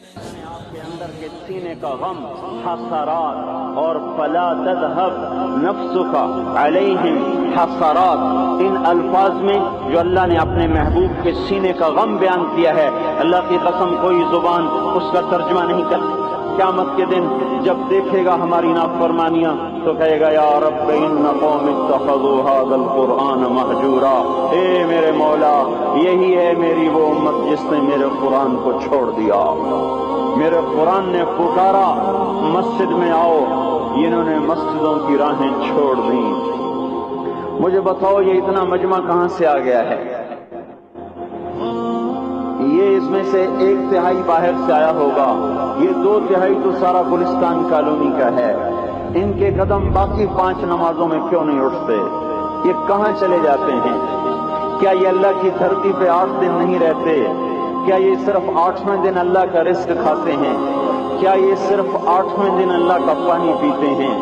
آپ کے اندر کے سینے کا غم، حسرات، اور فلا تذهب نفسك علیہم حسرات، ان الفاظ میں جو اللہ نے اپنے محبوب کے سینے کا غم بیان کیا ہے، اللہ کی قسم کوئی زبان اس کا ترجمہ نہیں کرتی۔ قیامت کے دن جب دیکھے گا ہماری نافرمانیاں تو کہے گا یا رب ان قوم اتخذوا هذا القرآن مہجورا، اے میرے مولا یہی ہے میری وہ امت جس نے میرے قرآن کو چھوڑ دیا۔ میرے قرآن نے پکارا مسجد میں آؤ، انہوں نے مسجدوں کی راہیں چھوڑ دیں۔ مجھے بتاؤ یہ اتنا مجمع کہاں سے آ گیا ہے؟ یہ اس میں سے 1/3 باہر سے آیا ہوگا، یہ 2/3 تو سارا گلستان کالونی کا ہے۔ ان کے قدم باقی 5 نمازوں میں کیوں نہیں اٹھتے؟ یہ کہاں چلے جاتے ہیں؟ کیا یہ اللہ کی دھرتی پہ 8 دن نہیں رہتے؟ کیا یہ صرف 8ویں دن اللہ کا رزق کھاتے ہیں؟ کیا یہ صرف 8ویں دن اللہ کا پانی پیتے ہیں؟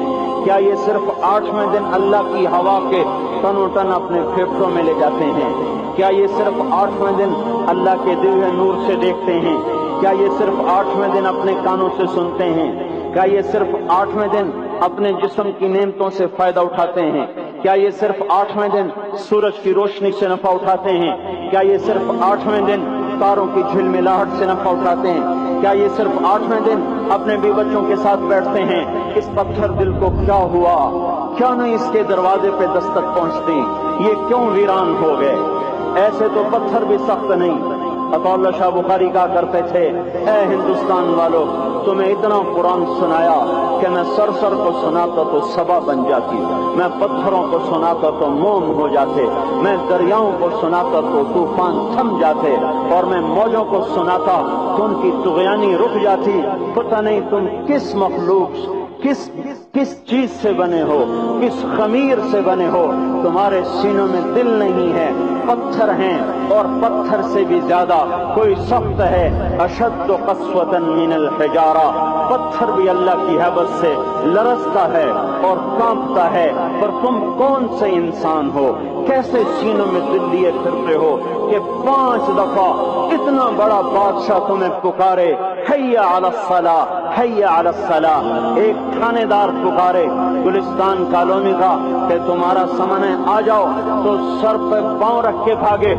کیا یہ صرف 8ویں دن اللہ کی ہوا کے تن و ٹن اپنے پھیپھڑوں میں لے جاتے ہیں؟ کیا یہ صرف 8ویں دن اللہ کے دیے ہوئے نور سے دیکھتے ہیں؟ کیا یہ صرف 8ویں دن اپنے کانوں سے سنتے ہیں؟ کیا یہ صرف 8ویں دن اپنے جسم کی نعمتوں سے فائدہ اٹھاتے ہیں؟ کیا یہ صرف 8ویں دن سورج کی روشنی سے نفع اٹھاتے ہیں؟ کیا یہ صرف 8ویں دن تاروں کی جھلملاہٹ سے نفع اٹھاتے ہیں؟ کیا یہ صرف 8ویں دن اپنے بیوی بچوں کے ساتھ بیٹھتے ہیں؟ اس پتھر دل کو کیا ہوا؟ کیا نہیں اس کے دروازے پہ دستک پہنچتی؟ یہ کیوں ویران ہو گئے؟ ایسے تو پتھر بھی سخت نہیں۔ عطا اللہ شاہ بخاری کہا کرتے تھے اے ہندوستان والو، تمہیں اتنا قرآن سنایا کہ میں سرسر کو سناتا تو صبا بن جاتی، میں پتھروں کو سناتا تو موم ہو جاتے، میں دریاؤں کو سناتا تو طوفان تھم جاتے، اور میں موجوں کو سناتا تو ان کی طغیانی رک جاتی۔ پتہ نہیں تم کس مخلوق کس چیز سے بنے ہو، کس خمیر سے بنے ہو، تمہارے سینوں میں دل نہیں ہے، پتھر ہیں، اور پتھر سے بھی زیادہ کوئی سخت ہے۔ اشد قسوة من الحجارہ، پتھر بھی اللہ کی ہیبت سے لرزتا ہے اور کانپتا ہے، پر تم کون سے انسان ہو؟ کیسے سینوں میں دل لیے پھرتے ہو کہ 5 دفعہ اتنا بڑا بادشاہ تمہیں پکارے حی علی الصلاۃ حی علی الصلاۃ، ایک تھانے دار پکارے گلستان کالونی کا کہ تمہارا سامان ہے آ جاؤ تو سر پہ پاؤں رکھ کے بھاگے،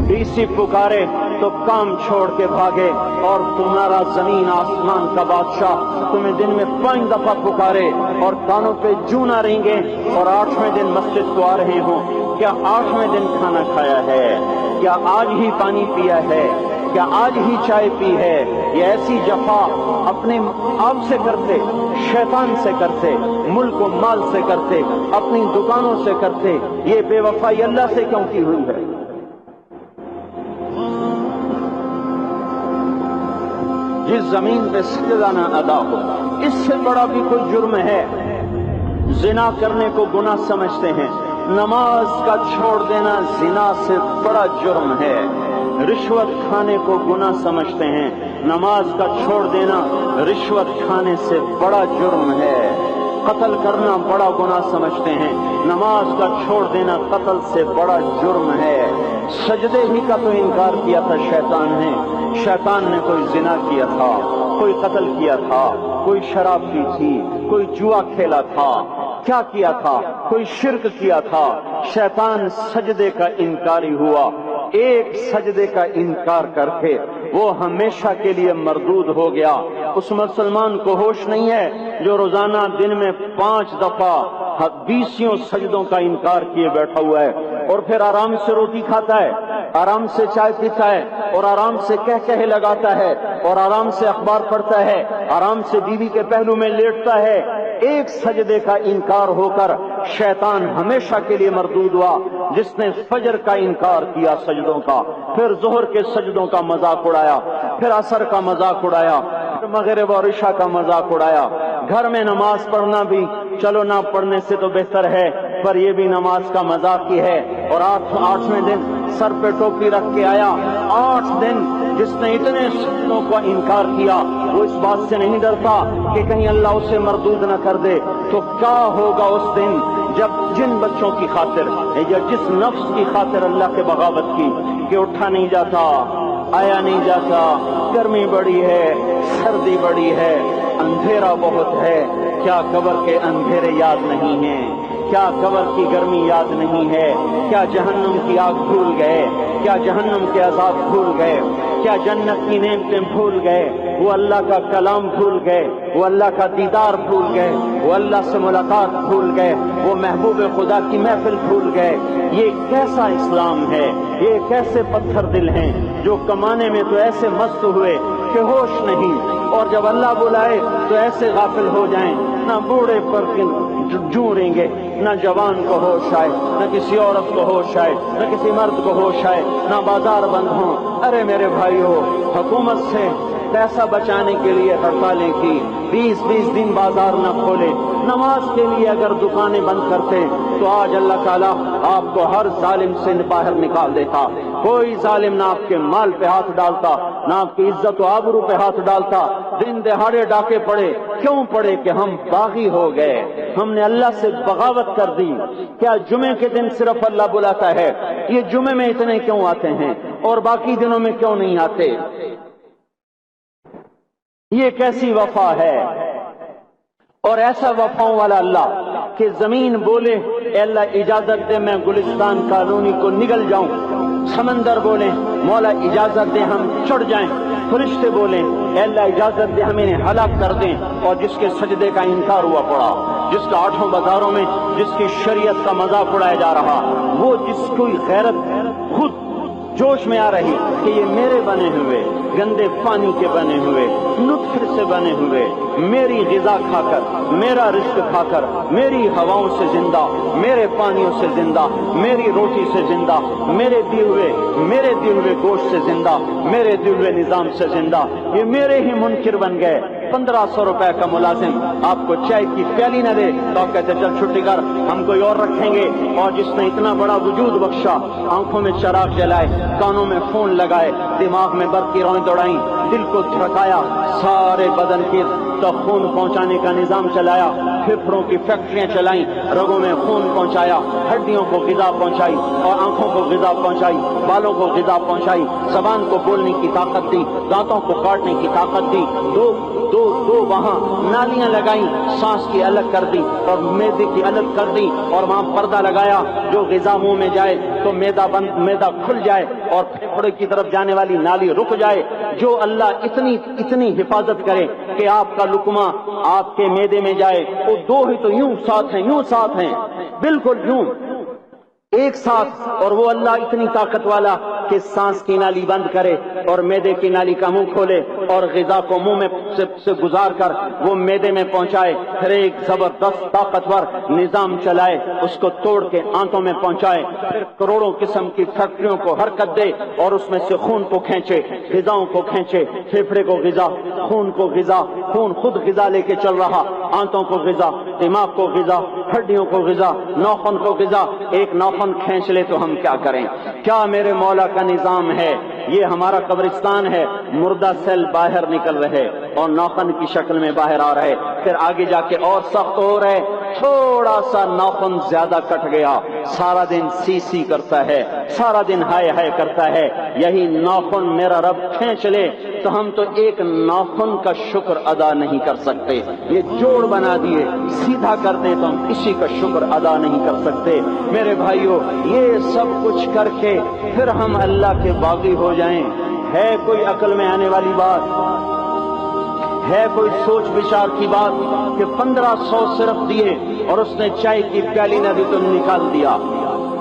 ڈی سی پکارے تو کام چھوڑ کے بھاگے، اور تمہارا زمین آسمان کا بادشاہ تمہیں دن میں 5 دفعہ پکارے اور کانوں پہ جوں نہ رہیں، اور 8ویں دن مسجد کو آ رہے ہوں۔ کیا 8ویں دن کھانا کھایا ہے؟ کیا آج ہی پانی پیا ہے؟ کیا آج ہی چائے پی ہے؟ یہ ایسی جفا اپنے آپ سے کرتے، شیطان سے کرتے، ملک و مال سے کرتے، اپنی دکانوں سے کرتے، یہ بے وفائی اللہ سے کیوں کی ہوئی ہے؟ جس زمین پہ سجدہ نہ ادا ہو، اس سے بڑا بھی کوئی جرم ہے؟ زنا کرنے کو گناہ سمجھتے ہیں، نماز کا چھوڑ دینا زنا سے بڑا جرم ہے۔ رشوت کھانے کو گناہ سمجھتے ہیں، نماز کا چھوڑ دینا رشوت کھانے سے بڑا جرم ہے۔ قتل کرنا بڑا گناہ سمجھتے ہیں، نماز کا چھوڑ دینا قتل سے بڑا جرم ہے۔ سجدے ہی کا تو انکار کیا تھا شیطان نے کوئی زنا کیا تھا، کوئی قتل کیا تھا، کوئی شراب پی تھی، کوئی جوا کھیلا تھا، کیا کیا تھا؟ کوئی شرک کیا تھا۔ شیطان سجدے کا انکاری ہوا، ایک سجدے کا انکار کر کے وہ ہمیشہ کے لیے مردود ہو گیا۔ اس مسلمان کو ہوش نہیں ہے جو روزانہ دن میں 5 دفعہ 20 سجدوں کا انکار کیے بیٹھا ہوا ہے، اور پھر آرام سے روٹی کھاتا ہے، آرام سے چائے پیتا ہے، اور آرام سے کہے لگاتا ہے، اور آرام سے اخبار پڑھتا ہے، آرام سے بیوی کے پہلو میں لیٹتا ہے۔ ایک سجدے کا انکار ہو کر شیطان ہمیشہ کے لیے مردود ہوا۔ جس نے فجر کا انکار کیا سجدوں کا، پھر ظہر کے سجدوں کا مذاق اڑایا، پھر عصر کا مذاق اڑایا، پھر مغرب اور عشاء کا مذاق اڑایا۔ گھر میں نماز پڑھنا بھی چلو نہ پڑھنے سے تو بہتر ہے، پر یہ بھی نماز کا مذاق ہی ہے۔ اور 8ویں دن سر پہ ٹوپی رکھ کے آیا۔ 8 دن جس نے اتنے سجدوں کا انکار کیا وہ اس بات سے نہیں ڈرتا کہ کہیں اللہ اسے مردود نہ کر دے، تو کیا ہوگا اس دن جب جن بچوں کی خاطر یا جس نفس کی خاطر اللہ کے بغاوت کی کہ اٹھا نہیں جاتا، آیا نہیں جاتا، गर्मी बड़ी है, सर्दी बड़ी है, अंधेरा बहुत है। क्या कब्र के अंधेरे याद नहीं हैं? क्या कब्र की गर्मी याद नहीं है? क्या जहन्नुम की आग भूल गए? क्या जहन्नुम के अज़ाब भूल गए? क्या जन्नत की नेमतें भूल गए? वो अल्लाह का कलाम भूल गए, वो अल्लाह का दीदार भूल गए, वो अल्लाह से मुलाकात भूल गए, वो महबूब खुदा की महफिल भूल गए। ये कैसा इस्लाम है? ये कैसे पत्थर दिल हैं जो कमाने में तो ऐसे मस्त हुए कि होश नहीं, और जब अल्लाह बुलाए तो ऐसे गाफिल हो जाएं, ना बूढ़े पर जूरेंगे, ना जवान को होश आए, न किसी औरत को होश आए, न किसी मर्द को होश आए, ना बाजार बंद हों। अरे मेरे भाइयों, हुकूमत से पैसा बचाने के लिए हड़तालें की, 20-20 दिन बाजार न खोले, नमाज के लिए अगर दुकानें बंद करते तो आज अल्लाह ताला आपको हर जालिम से बाहर निकाल देता। कोई जालिम ना आपके माल पे हाथ डालता, ना आपकी इज्जत व आबरू पे हाथ डालता। दिन दहाड़े डाके पड़े, क्यों पड़े? कि हम बागी हो गए, हमने अल्लाह से बगावत कर दी। क्या जुमे के दिन सिर्फ अल्लाह बुलाता है? ये जुमे में इतने क्यों आते हैं और बाकी दिनों में क्यों नहीं आते? ये कैसी वफा है? और ऐसा वफाओं वाला अल्लाह कि जमीन बोले ए अल्लाह इजाजत दे मैं गुलिस्तान कॉलोनी को निगल जाऊं, समंदर बोले मौला इजाजत दे हम चढ़ जाएं, फरिश्ते बोले ए अल्लाह इजाजत दे हम इन्हें हलाक कर दें। और जिसके सजदे का इनकार हुआ पड़ा, जिसका आठों बाजारों में जिसकी शरीयत का मजाक उड़ाया जा रहा, वो जिसकी गैरत खुद जोश में आ रही कि ये मेरे बने हुए गंदे पानी के बने हुए नुत्फे से बने हुए, मेरी ग़िज़ा खाकर, मेरा रिज़्क़ खाकर, मेरी हवाओं से जिंदा, मेरे पानियों से जिंदा, मेरी रोटी से जिंदा, मेरे दिए हुए गोश्त से जिंदा, मेरे दिए हुए निज़ाम से जिंदा, ये मेरे ही मुनकिर बन गए। 1500 रुपए का मुलाजिम आपको चाय की प्याली न दे तो आप कहते चल छुट्टी कर, हम कोई और रखेंगे। और जिसने इतना बड़ा वजूद बख्शा, आंखों में चराग जलाए, कानों में फोन लगाए, दिमाग में बर्फ की रौएं दौड़ाई, दिल को धड़काया, सारे बदन की तो खून पहुंचाने का निजाम चलाया, फेफड़ों की फैक्ट्रियां चलाई, रगों में खून पहुंचाया, हड्डियों को ग़िज़ा पहुंचाई और आंखों को ग़िज़ा पहुंचाई, बालों को ग़िज़ा पहुंचाई, ज़बान को बोलने की ताकत दी, दांतों को काटने की ताकत दी, दो वहां नालियां लगाई, सांस की अलग कर दी और मैदे की अलग कर दी, और वहां पर्दा लगाया, जो ग़िज़ा मुंह में जाए तो मैदा खुल जाए और फेफड़े की तरफ जाने वाली नाली रुक जाए। जो अल्लाह इतनी हिफाजत करे कि आपका लुकमा आपके मैदे में जाए, वो दो ही तो यूं साथ हैं, बिल्कुल यूं एक साथ। और वो अल्लाह इतनी ताकत वाला कि सांस की नाली बंद करे और मैदे की नाली का मुंह खोले और ग़िज़ा को मुंह में से गुजार कर वो मैदे में पहुंचाए, फिर एक जबरदस्त ताकतवर निजाम चलाए, उसको तोड़ के आंतों में पहुंचाए, फिर करोड़ों किस्म की फैक्ट्रियों को हरकत दे और उसमें से खून को खींचे, ग़िज़ाओं को खींचे, फेफड़े को ग़िज़ा, खून को ग़िज़ा, खून खुद ग़िज़ा लेके चल रहा, आंतों को ग़िज़ा, दिमाग को ग़िज़ा, हड्डियों को ग़िज़ा, नाखून को ग़िज़ा। एक नाखून खींच ले तो हम क्या करें? क्या मेरे मौला का निजाम है? ये हमारा कब्रिस्तान है, मुर्दा सेल बाहर निकल रहे और नाखून की शक्ल में बाहर आ रहे, फिर आगे जाके और सख्त हो रहे, थोड़ा सा नाखून ज्यादा कट गया, सारा दिन सी करता है, सारा दिन हाय हाय करता है। यही नाखून मेरा रब खींच ले तो हम तो एक नाखून का शुक्र अदा नहीं कर सकते। ये जोड़ बना दिए, सीधा कर दें तो हम किसी का शुक्र अदा नहीं कर सकते। मेरे भाइयों, ये सब कुछ करके फिर हम अल्लाह के बागी हो जाएं, है कोई अकल में आने वाली बात? है कोई सोच विचार की बात कि 1500 सिर्फ दिए और उसने चाय की प्याली न दी तो निकाल दिया,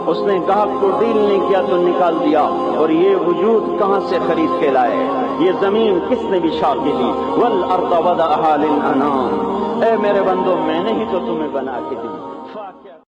उसने ग्राहक को डील नहीं किया तो निकाल दिया, और ये वजूद कहां से खरीद के लाए? ये जमीन किसने बिछा के दी? वल अर्द वदअहा लिल अनाम। ए मेरे बंदो, मैंने ही तो तुम्हें बना के दी।